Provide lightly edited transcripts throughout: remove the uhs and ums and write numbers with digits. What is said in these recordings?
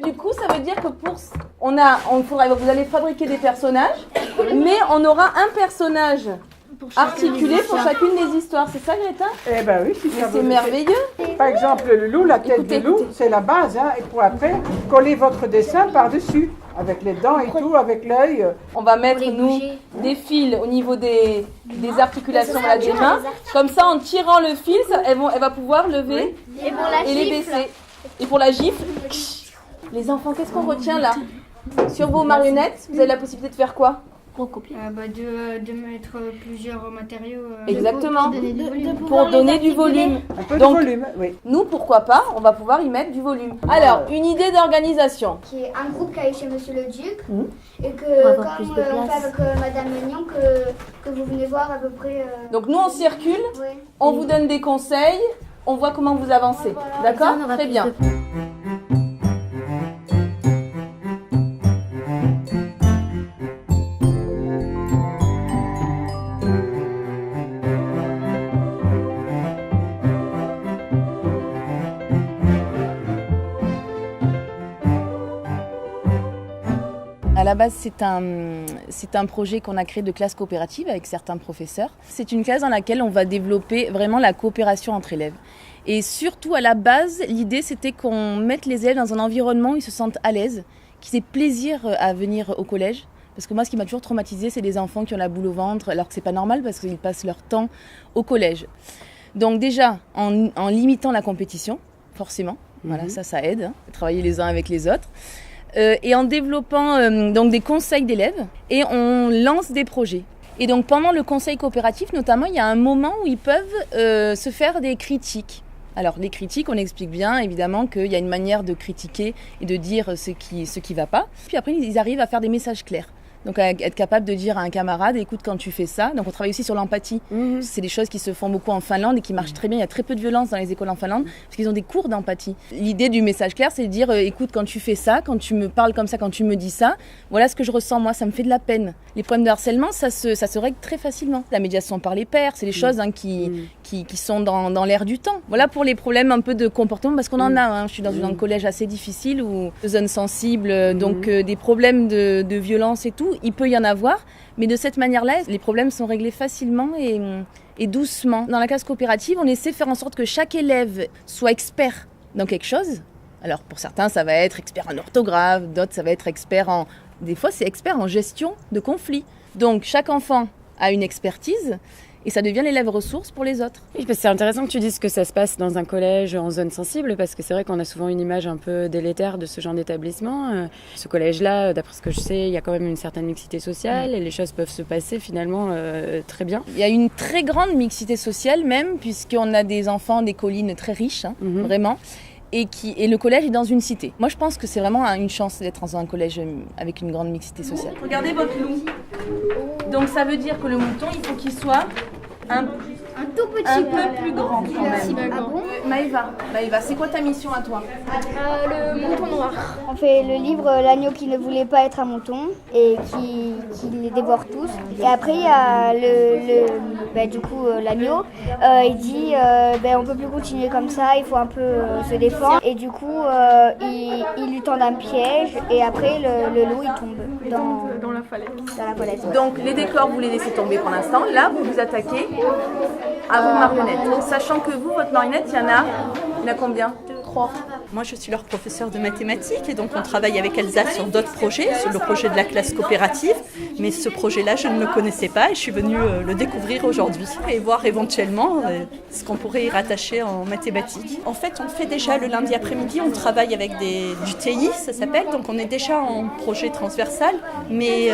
Du coup, ça veut dire que vous allez fabriquer des personnages, mais on aura un personnage articulé pour chacune des histoires. C'est ça, Greta? Eh ben oui, si ça C'est vous... merveilleux. Par exemple, le loup, la tête du loup, c'est la base. Hein, et pour après, coller votre dessin par-dessus, avec les dents et tout, avec l'œil. On va mettre, nous, des fils au niveau des articulations des mains. Comme ça, en tirant le fil, elle va pouvoir lever et les baisser. Et pour la gifle, les enfants, qu'est-ce qu'on retient là? Sur vos marionnettes, vous avez la possibilité de faire quoi? De mettre plusieurs matériaux. Exactement, pour donner du volume. Un peu Donc, de volume, oui. Nous, pourquoi pas, on va pouvoir y mettre du volume. Alors, une idée d'organisation. Qui est un groupe qui est chez Monsieur le Duc. Et que, On va comme avoir plus de on place. fait avec Madame Mignon, que vous venez voir à peu près. Donc, nous, on circule, Ouais. on vous donne des conseils, on voit comment vous avancez. D'accord? On aura Très plus bien. de- À la base, c'est un projet qu'on a créé de classe coopérative avec certains professeurs. C'est une classe dans laquelle on va développer vraiment la coopération entre élèves. Et surtout, à la base, l'idée, c'était qu'on mette les élèves dans un environnement où ils se sentent à l'aise, qu'ils aient plaisir à venir au collège. Parce que moi, ce qui m'a toujours traumatisée, c'est les enfants qui ont la boule au ventre, alors que c'est pas normal parce qu'ils passent leur temps au collège. Donc déjà, en limitant la compétition, forcément, voilà, ça aide, hein, travailler les uns avec les autres. Et en développant donc des conseils d'élèves et on lance des projets. Et donc pendant le conseil coopératif notamment, il y a un moment où ils peuvent se faire des critiques. Alors les critiques, on explique bien évidemment qu'il y a une manière de critiquer et de dire ce qui va pas. Puis après, ils arrivent à faire des messages clairs. Donc à être capable de dire à un camarade, écoute, quand tu fais ça, donc on travaille aussi sur l'empathie. C'est des choses qui se font beaucoup en Finlande et qui marchent très bien. Il y a très peu de violence dans les écoles en Finlande parce qu'ils ont des cours d'empathie. L'idée du message clair, c'est de dire, écoute, quand tu fais ça, quand tu me parles comme ça, quand tu me dis ça, voilà ce que je ressens moi, ça me fait de la peine. Les problèmes de harcèlement, ça se règle très facilement. La médiation par les pairs, c'est des choses qui sont dans l'air du temps. Voilà pour les problèmes un peu de comportement, parce qu'on en a. Hein. Je suis dans un collège assez difficile, où zone sensible, donc des problèmes de violence et tout, il peut y en avoir, mais de cette manière-là, les problèmes sont réglés facilement et doucement. Dans la classe coopérative, on essaie de faire en sorte que chaque élève soit expert dans quelque chose. Alors pour certains, ça va être expert en orthographe, d'autres, ça va être expert en... Des fois, c'est expert en gestion de conflits. Donc chaque enfant a une expertise et ça devient l'élève ressource pour les autres. Oui, parce que c'est intéressant que tu dises que ça se passe dans un collège en zone sensible, parce que c'est vrai qu'on a souvent une image un peu délétère de ce genre d'établissement. Ce collège-là, d'après ce que je sais, il y a quand même une certaine mixité sociale et les choses peuvent se passer finalement très bien. Il y a une très grande mixité sociale même, puisqu'on a des enfants des collines très riches, vraiment. Et le collège est dans une cité. Moi, je pense que c'est vraiment une chance d'être dans un collège avec une grande mixité sociale. Regardez votre loup. Donc ça veut dire que le mouton, il faut qu'il soit un tout petit peu plus grand quand même. Ah bon? Maëva, c'est quoi ta mission à toi? Le mouton noir. On fait le livre L'agneau qui ne voulait pas être un mouton et qui les dévore tous. Et après il y a l'agneau. Il dit on peut plus continuer comme ça, il faut un peu se défendre. Et du coup il lui tend un piège et après le loup il tombe dans la falaise. Donc les décors, vous les laissez tomber pour l'instant. Là, vous vous attaquez à vos marionnettes. Sachant que vous, votre marionnette, il y en a combien? 3. Moi, je suis leur professeure de mathématiques et donc on travaille avec Elsa sur d'autres projets, sur le projet de la classe coopérative. Mais ce projet-là, je ne le connaissais pas et je suis venue le découvrir aujourd'hui et voir éventuellement ce qu'on pourrait y rattacher en mathématiques. En fait, on le fait déjà le lundi après-midi, on travaille avec du TI, ça s'appelle, donc on est déjà en projet transversal, mais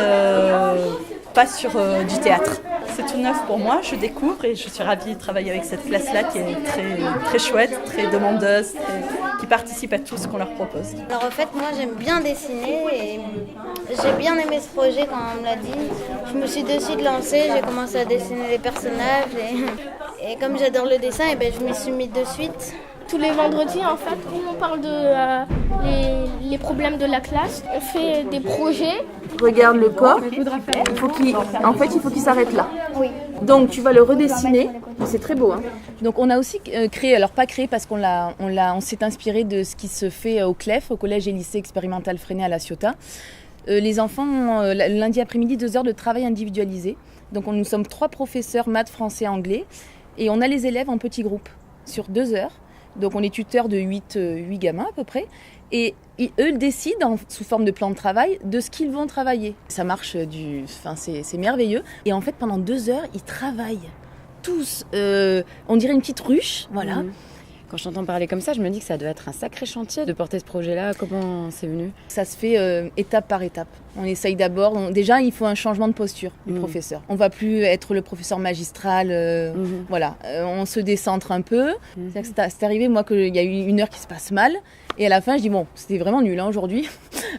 pas sur du théâtre. C'est tout neuf pour moi, je découvre et je suis ravie de travailler avec cette classe-là qui est très, très chouette, très demandeuse, qui participe à tout ce qu'on leur propose. Alors en fait, moi j'aime bien dessiner et j'ai bien aimé ce projet quand on me l'a dit. Je me suis de suite lancée, j'ai commencé à dessiner les personnages et comme j'adore le dessin, je m'y suis mise de suite. Tous les vendredis, en fait, où on parle de les problèmes de la classe, on fait des projets. Regarde le corps. Il faut qu'il s'arrête là. Oui. Donc tu vas le redessiner C'est très beau. Hein. Donc on a aussi créé, alors pas créé parce on s'est inspiré de ce qui se fait au CLEF, au Collège et Lycée Expérimental Freinet à La Ciotat. Les enfants, lundi après-midi, 2 heures de travail individualisé. Donc nous sommes 3 professeurs maths, français, anglais. Et on a les élèves en petits groupes sur 2 heures. Donc on est tuteur de 8 gamins à peu près. Et eux décident, sous forme de plan de travail, de ce qu'ils vont travailler. Ça marche, c'est merveilleux. Et en fait, pendant 2 heures, ils travaillent tous. On dirait une petite ruche, voilà. Quand je t'entends parler comme ça, je me dis que ça doit être un sacré chantier de porter ce projet-là. Comment c'est venu ? Ça se fait étape par étape. On essaye d'abord. Déjà, il faut un changement de posture du professeur. On ne va plus être le professeur magistral. Voilà. On se décentre un peu. C'est arrivé, moi, qu'il y a eu 1 heure qui se passe mal. Et à la fin, je dis, bon, c'était vraiment nul aujourd'hui.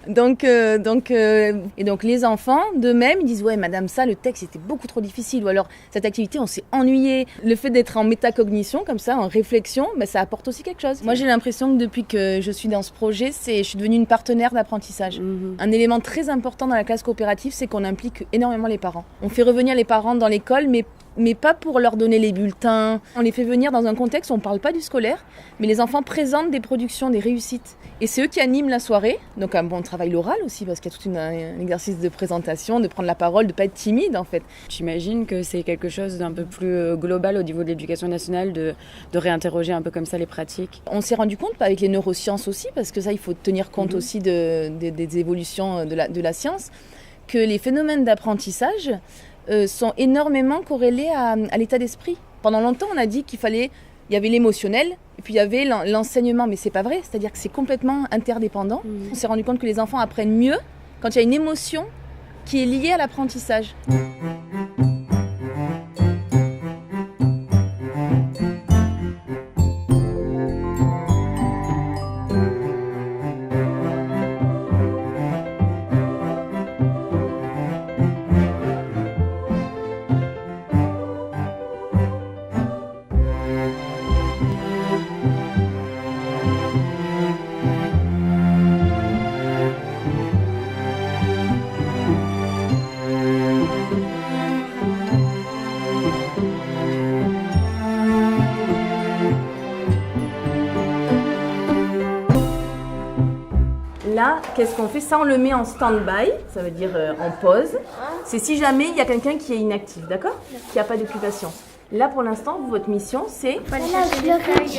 donc, les enfants, d'eux-mêmes, ils disent, ouais, madame, ça, le texte était beaucoup trop difficile. Ou alors, cette activité, on s'est ennuyé. Le fait d'être en métacognition, comme ça, en réflexion, ça apporte aussi quelque chose. Moi, j'ai l'impression que depuis que je suis dans ce projet, je suis devenue une partenaire d'apprentissage. Un élément très important dans la classe coopérative, c'est qu'on implique énormément les parents. On fait revenir les parents dans l'école, mais pas pour leur donner les bulletins. On les fait venir dans un contexte où on ne parle pas du scolaire, mais les enfants présentent des productions, des réussites. Et c'est eux qui animent la soirée. Donc un bon travail l'oral aussi, parce qu'il y a tout un exercice de présentation, de prendre la parole, de ne pas être timide en fait. J'imagine que c'est quelque chose d'un peu plus global au niveau de l'éducation nationale, de réinterroger un peu comme ça les pratiques. On s'est rendu compte, avec les neurosciences aussi, parce que ça il faut tenir compte aussi des évolutions de la science, que les phénomènes d'apprentissage sont énormément corrélés à l'état d'esprit. Pendant longtemps, on a dit il y avait l'émotionnel et puis il y avait l'enseignement, mais c'est pas vrai, c'est-à-dire que c'est complètement interdépendant. On s'est rendu compte que les enfants apprennent mieux quand il y a une émotion qui est liée à l'apprentissage. Là, qu'est-ce qu'on fait ? Ça, on le met en stand-by, ça veut dire en pause. C'est si jamais il y a quelqu'un qui est inactif, d'accord ? Qui n'a pas d'occupation. Là, pour l'instant, votre mission, c'est...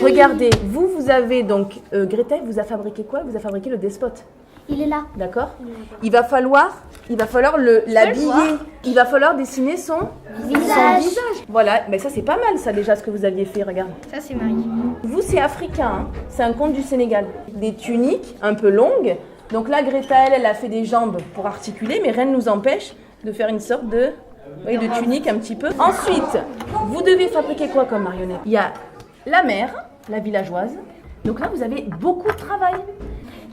Regardez, vous avez donc... Greta, vous a fabriqué quoi ? Vous a fabriqué le despote. Il est là. D'accord ? Il va falloir l'habiller. Il va falloir dessiner son visage. Voilà, mais ça, c'est pas mal, ça, déjà, ce que vous aviez fait, regarde. Ça, c'est Marie. Vous, c'est africain, hein. C'est un conte du Sénégal. Des tuniques un peu longues. Donc là, Greta, elle a fait des jambes pour articuler, mais rien ne nous empêche de faire une sorte de tunique un petit peu. Ensuite, vous devez fabriquer quoi comme marionnette ? Il y a la mère, la villageoise. Donc là, vous avez beaucoup de travail.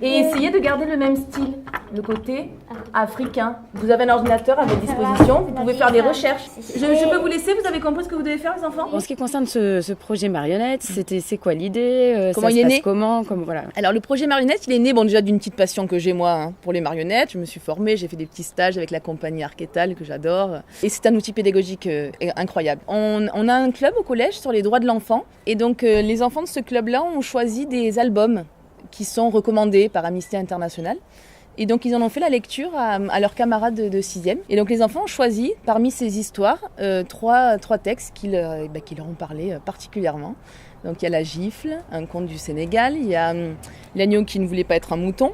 Et essayez de garder le même style, le côté africain. Vous avez un ordinateur à votre disposition, vous pouvez faire des recherches. Je peux vous laisser, vous avez compris ce que vous devez faire, les enfants ? En ce qui concerne ce projet marionnette, c'est quoi l'idée ? Comment il est né ? Voilà. Alors le projet marionnette, il est né déjà d'une petite passion que j'ai moi pour les marionnettes. Je me suis formée, j'ai fait des petits stages avec la compagnie Archétal que j'adore. Et c'est un outil pédagogique incroyable. On a un club au collège sur les droits de l'enfant. Et donc les enfants de ce club-là ont choisi des albums qui sont recommandés par Amnesty International. Et donc, ils en ont fait la lecture à leurs camarades de 6e. Et donc, les enfants ont choisi, parmi ces histoires, trois textes qui leur ont parlé particulièrement. Donc, il y a La Gifle, un conte du Sénégal. Il y a L'agneau qui ne voulait pas être un mouton,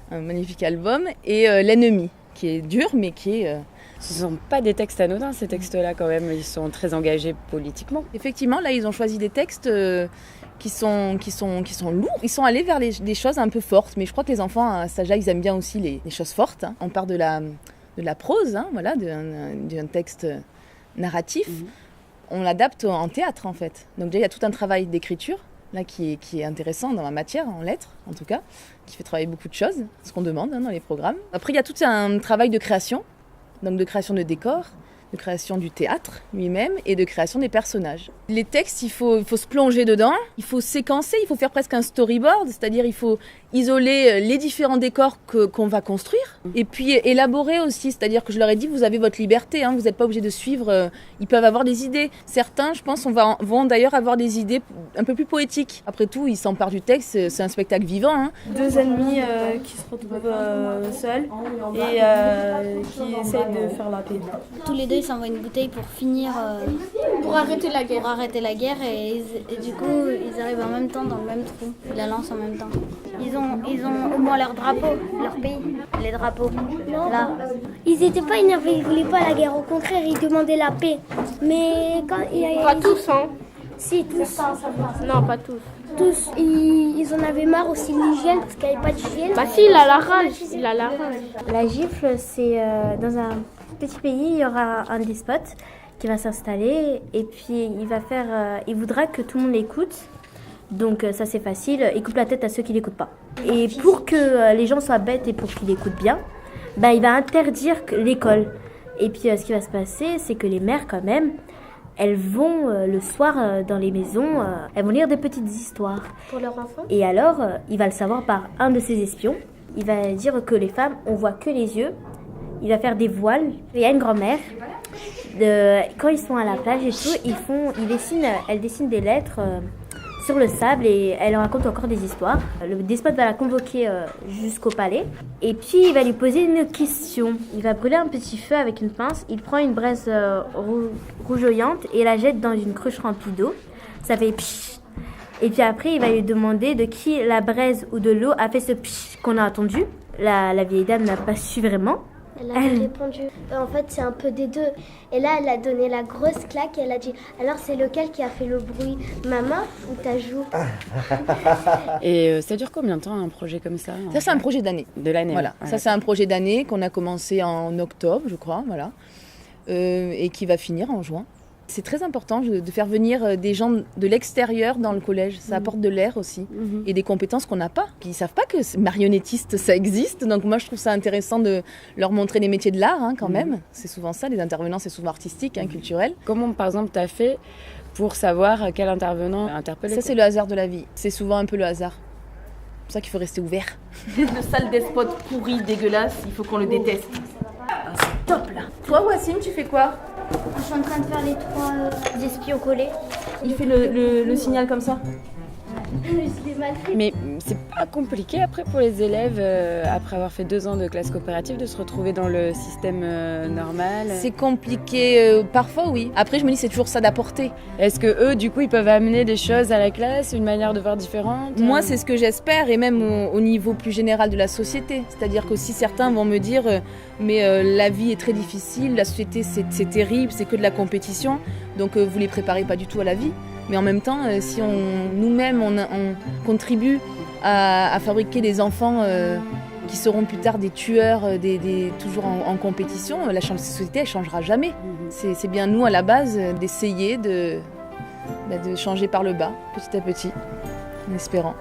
un magnifique album. Et L'ennemi, qui est dur, mais qui est... Ce ne sont pas des textes anodins, ces textes-là, quand même. Ils sont très engagés politiquement. Effectivement, là, ils ont choisi des textes... qui sont lourds. Ils sont allés vers des choses un peu fortes, mais je crois que les enfants à cet âge-là, ils aiment bien aussi les choses fortes. Hein. On part de la prose, hein, voilà, d'un texte narratif. On l'adapte en théâtre, en fait. Donc déjà, il y a tout un travail d'écriture, là, qui est intéressant dans ma matière, en lettres, en tout cas, qui fait travailler beaucoup de choses, ce qu'on demande dans les programmes. Après, il y a tout un travail de création, donc de création de décors, de création du théâtre lui-même et de création des personnages. Les textes, il faut se plonger dedans, il faut séquencer, il faut faire presque un storyboard, c'est-à-dire il faut isoler les différents décors qu'on va construire et puis élaborer aussi, c'est-à-dire que je leur ai dit vous avez votre liberté, vous n'êtes pas obligé de suivre, ils peuvent avoir des idées. Certains, je pense, vont d'ailleurs avoir des idées un peu plus poétiques. Après tout, ils s'emparent du texte, c'est un spectacle vivant. 2 ennemis qui se retrouvent seuls et qui essayent de faire la paix. Tous les deux, ils s'envoient une bouteille pour finir... Pour arrêter la guerre. Pour arrêter la guerre et du coup, ils arrivent en même temps dans le même trou. Ils la lancent en même temps. Ils ont au moins leur drapeau, leur pays, les drapeaux. Là. Ils n'étaient pas énervés, ils ne voulaient pas la guerre. Au contraire, ils demandaient la paix. Mais quand Pas tous, hein. Si, tous. Non, pas tous. Tous. Ils en avaient marre aussi de l'hygiène parce qu'il n'y avait pas d'hygiène. Bah si, il a la rage. Il a la rage. La gifle, c'est dans un petit pays, il y aura un despote qui va s'installer et puis il voudra que tout le monde l'écoute. Donc ça c'est facile, il coupe la tête à ceux qui l'écoutent pas. Et pour que les gens soient bêtes et pour qu'ils l'écoutent bien, il va interdire l'école. Et puis ce qui va se passer, c'est que les mères quand même, elles vont le soir dans les maisons, elles vont lire des petites histoires. Pour leurs enfants. Et alors, il va le savoir par un de ses espions. Il va dire que les femmes, on voit que les yeux. Il va faire des voiles. Il y a une grand-mère. Quand ils sont à la plage et tout, elle dessine des lettres sur le sable et elle raconte encore des histoires. Le despote va la convoquer jusqu'au palais et puis il va lui poser une question. Il va brûler un petit feu avec une pince, il prend une braise rougeoyante et la jette dans une cruche remplie d'eau. Ça fait psh. Et puis après, il va lui demander de qui la braise ou de l'eau a fait ce psh qu'on a entendu. La vieille dame n'a pas su vraiment. Elle a répondu, en fait c'est un peu des deux. Et là elle a donné la grosse claque et elle a dit, alors c'est lequel qui a fait le bruit, ma main ou ta joue? Et ça dure combien de temps un projet comme ça? Ça c'est un projet d'année. De l'année. Voilà, ouais. ça c'est un projet d'année qu'on a commencé en octobre je crois, voilà, et qui va finir en juin. C'est très important de faire venir des gens de l'extérieur dans le collège. Ça apporte de l'air aussi et des compétences qu'on n'a pas. Ils ne savent pas que marionnettiste, ça existe. Donc moi, je trouve ça intéressant de leur montrer les métiers de l'art quand même. C'est souvent ça, les intervenants, c'est souvent artistique, culturel. Comment, par exemple, tu as fait pour savoir quel intervenant interpeller? Ça, c'est le hasard de la vie. C'est souvent un peu le hasard. C'est pour ça qu'il faut rester ouvert. Le sale despote pourri, dégueulasse, il faut qu'on le déteste. Ah, c'est top là. Toi, Wassine, tu fais quoi? Je suis en train de faire les 3 espions collés. Il fait le signal comme ça. Je l'ai mal fait. Mais c'est pas compliqué après pour les élèves, après avoir fait 2 ans de classe coopérative, de se retrouver dans le système normal? C'est compliqué, parfois oui. Après je me dis c'est toujours ça d'apporter. Est-ce que eux du coup ils peuvent amener des choses à la classe, une manière de voir différente? Moi c'est ce que j'espère et même au niveau plus général de la société. C'est-à-dire qu'aussi certains vont me dire mais la vie est très difficile, la société c'est terrible, c'est que de la compétition, donc vous les préparez pas du tout à la vie. Mais en même temps, si nous-mêmes on contribue à fabriquer des enfants qui seront plus tard des tueurs, toujours en compétition, la société elle changera jamais. C'est bien nous à la base d'essayer de changer par le bas, petit à petit, en espérant.